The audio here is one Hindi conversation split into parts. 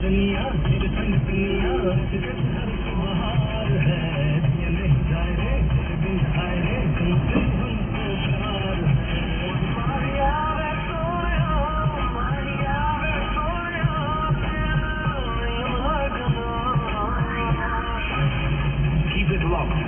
दुनिया मेरे संग दुनिया बहार है, ये नहीं जाए रे तेरे बिन आए रे तुमसे हमको प्यार है। मारिया रे सोया, मारिया रे सोया, keep it locked.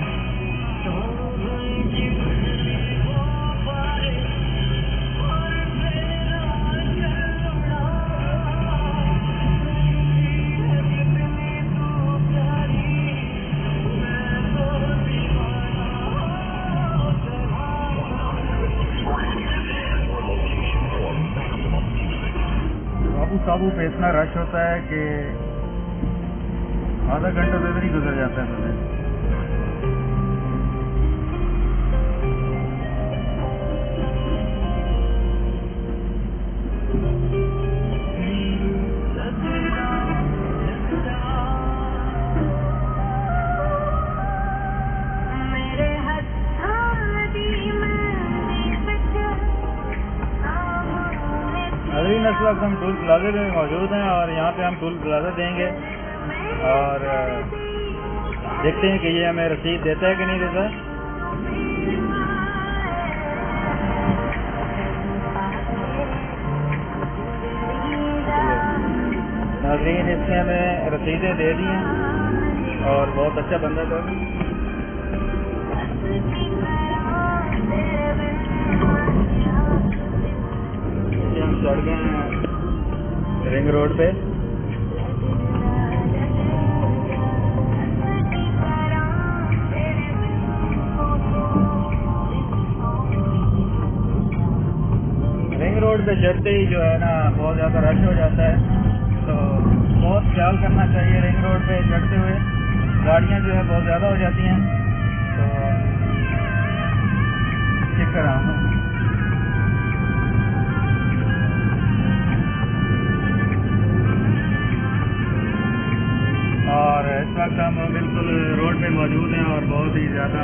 काबू पे इतना रश होता है कि आधा घंटा तो इधर ही गुजर जाता है मुझे। अभी इस वक्त हम टूल प्लाजा में मौजूद हैं और यहाँ पे हम टूल प्लाजा देंगे और देखते हैं कि ये हमें रसीद देता है कि नहीं देता। नाज़रीन, इसने हमें रसीदें दे दी हैं और बहुत अच्छा बंदा था। हम चढ़ गए हैं रिंग रोड पे। रिंग रोड पे चढ़ते ही जो है ना बहुत ज़्यादा रश हो जाता है, तो बहुत ख्याल करना चाहिए। रिंग रोड पे चढ़ते हुए गाड़ियाँ जो है बहुत ज़्यादा हो जाती हैं, तो चेक कर रहा हूँ। और इस वक्त हम बिल्कुल रोड पे मौजूद हैं और बहुत ही ज़्यादा